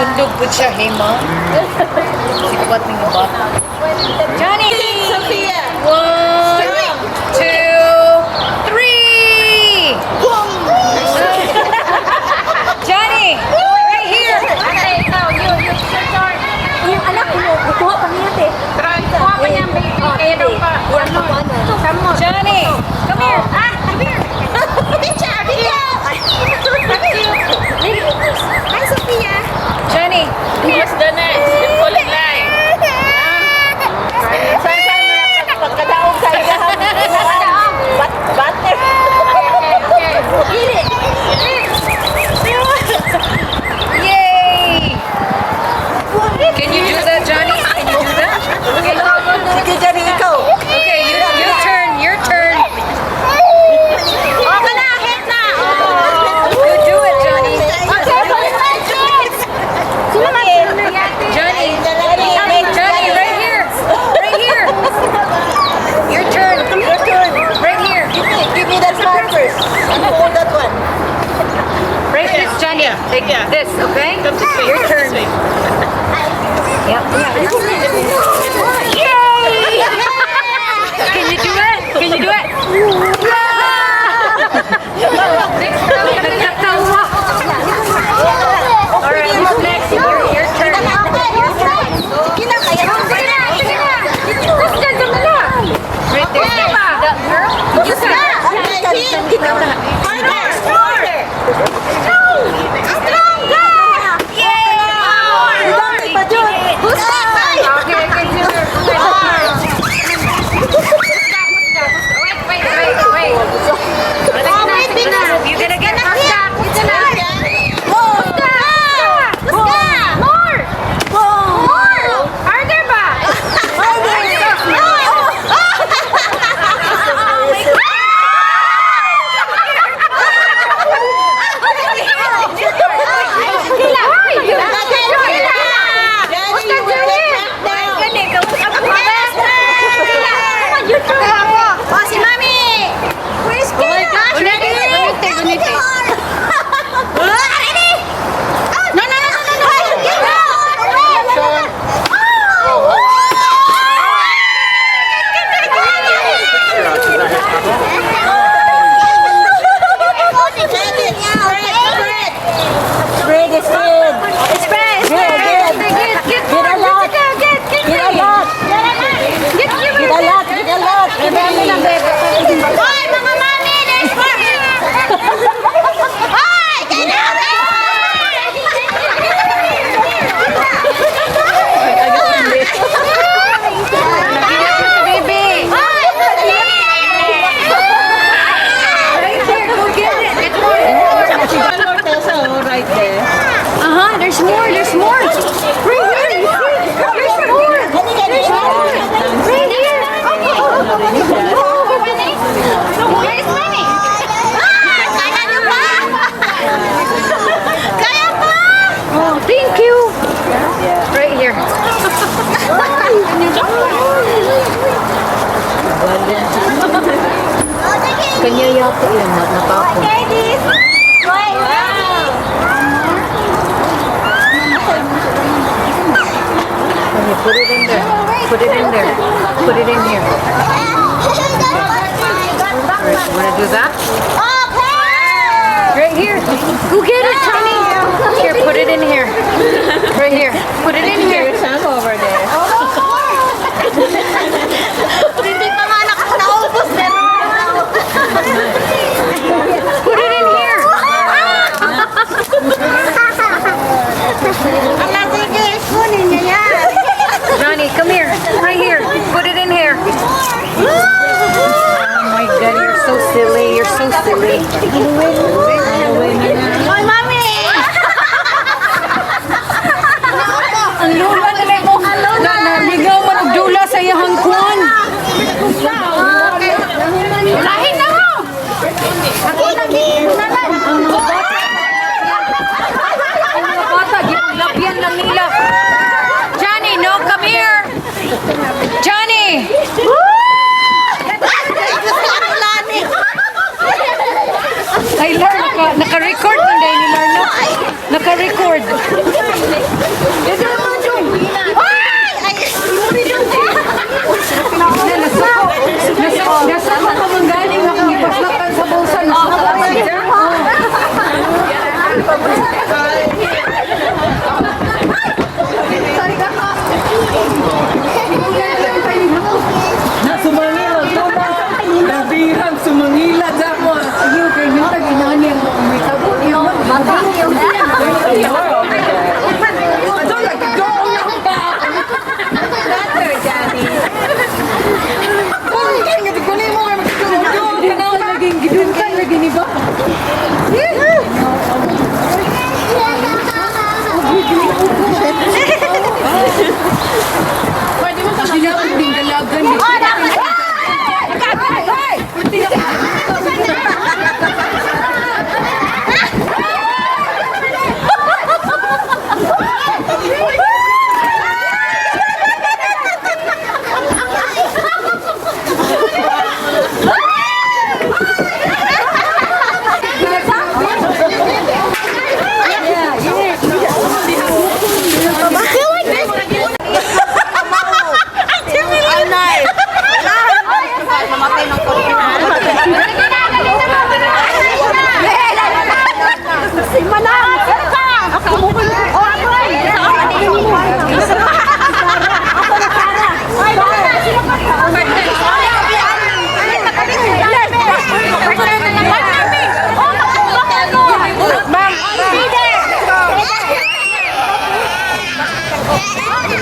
Sundog po siya, hey mom. Sikwat ng iba. Johnny! Sophia! 1, 2, 3! Johnny! Right here! Okay, ikaw, you start. Yung anak ko, kukuha pa niya te. Try, kuha pa niya, baby. Kaya daw pa. Come on. Johnny! Come here! Come here. Bicha! Bicha! Hi, Sophia! Johnny! Here's the next. Yung full line. Saan mo na pagkadaog sa iyo? Butter! Okay. Yay! Can you do that, Johnny? Can you do that? Okay, Sige, Johnny, ikaw! okay, your turn, your turn. Okay na, hit na. You do it, Johnny. Okay, Johnny, Johnny, right here. Right here. Your turn. Your turn! Right here. Give me that part first. Hold that one. Right this, Johnny. Take this, okay? Your turn. Yep. Yay! Can you do it? Can you do it? Nagkatawa. Alright, who's next? Your turn. Right there. That girl? You You're gonna get fucked up. Harder ba? Spread is good. Spread. Good, good. Get a lot. Get a lot. Get a lot. Get a lot. Dami na, bebe. Hoy, mga mami, there's more. Hoy, Right there. There's more. There's more. Right here. There's more. There's more. Right here. Where's money? Kaya niyo pa? Kaya pa? Oh, thank you. Right here. Kanya yata yun, napako. Put it in there. Put it in there. Put it in here. Right, wanna do that? Right here. Go get it, Johnny. Here, put it in here. Right here. Put it in here. Some over there. Hindi pa nga naubos pero. Put it in here. Ang nagigis ko ninyo yan. Johnny, come here. Right here. Put it in here. Oh my God, you're so silly. You're so silly. Hoy, mami! Ang luma na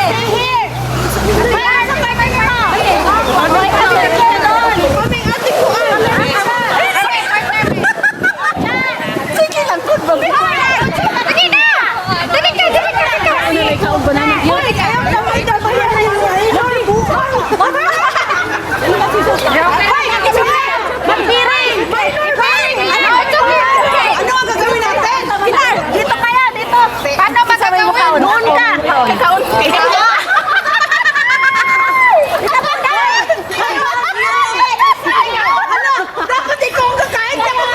Stay here. Kaya sa partner mo. Kaming ate ko Sige lang, good ba? Dali na! Dali ka! Ano na ikaw ba na? Hoy, kayo naman dapat yan. Magpiring! Ano ang gagawin natin? Pilar, dito kaya, dito. Paano magagawin? Noon ka. Kaon. Dapat ikaw ang kakain ka mo.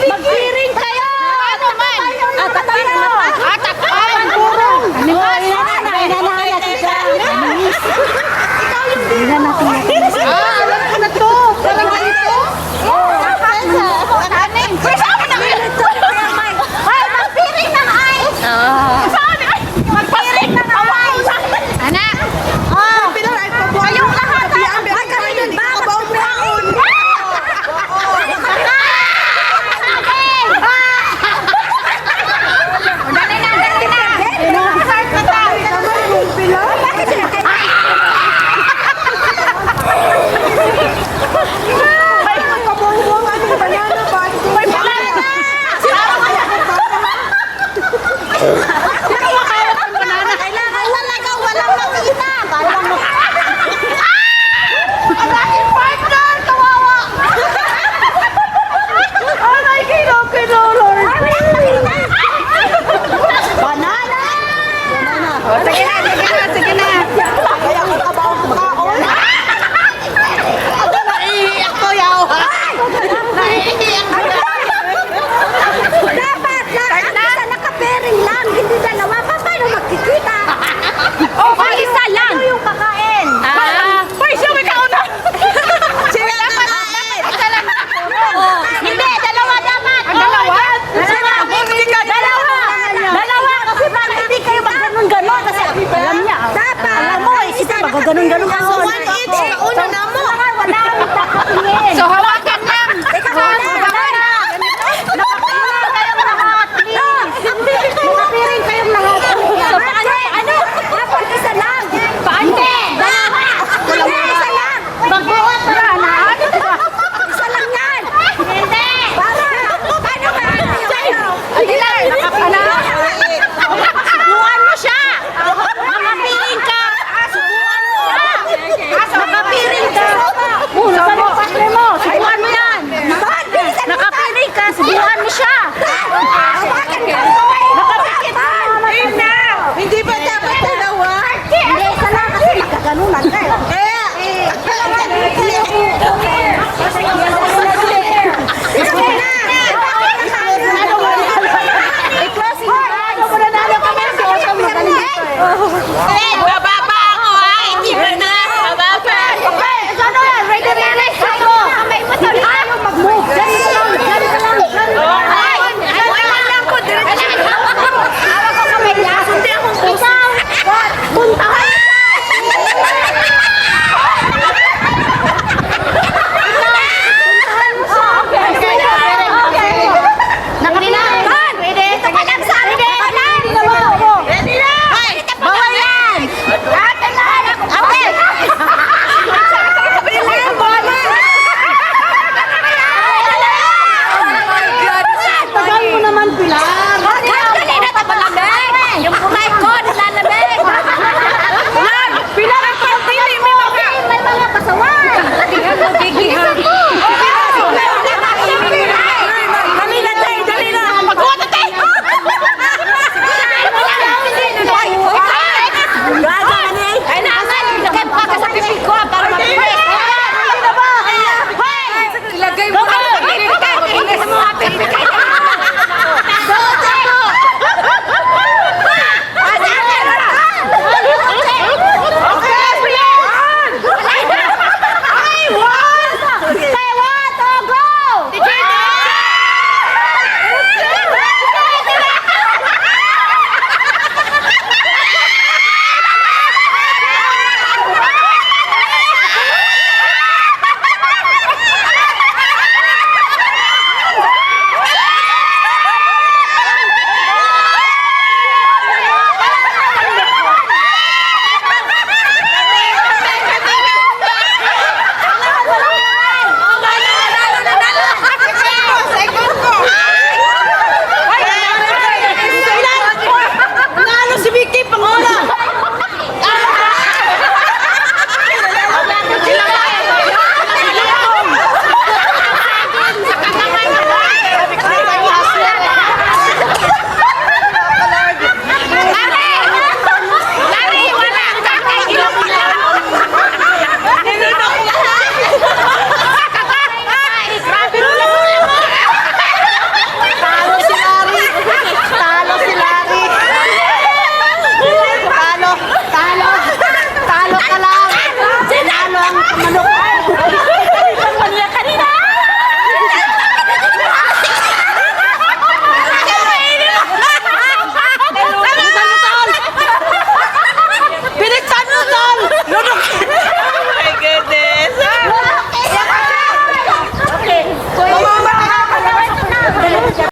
Magpiring kayo! Ano man? Takpan! Alam ko na to. Parang ganito. Magpiring ng ice! Magpiring ng ice! Anak! Pilar, ay pabuhay. Kayong lahat! Magkaroon ba? Kabaw brown. Dali na! Start na tayo! Pilar? Ay, magkabuang aming banana ba? May banana! Kailangan talaga walang makita! Ang aking partner! Kawawa! Aray, Lord. Banana! Sige na. Kaya ko kabaw kaon. Naiiyak ko yaw! Naiiyak ko dapat isa naka-pairing lang, hindi dalawa. Paano magkikita? Isa lang! Ito yung kakain. Hoy, siya may kauna. Sila kakain. Isa lang hindi, dalawa dapat. Dalawa? Dalawa! Kasi parang hindi kayo mag-ganon-ganon kasi alam niya. Dapat! Alam mo, isa mag-ganon-ganon. So, one each, kauna na mo. Wala kang kakainin. So, hawak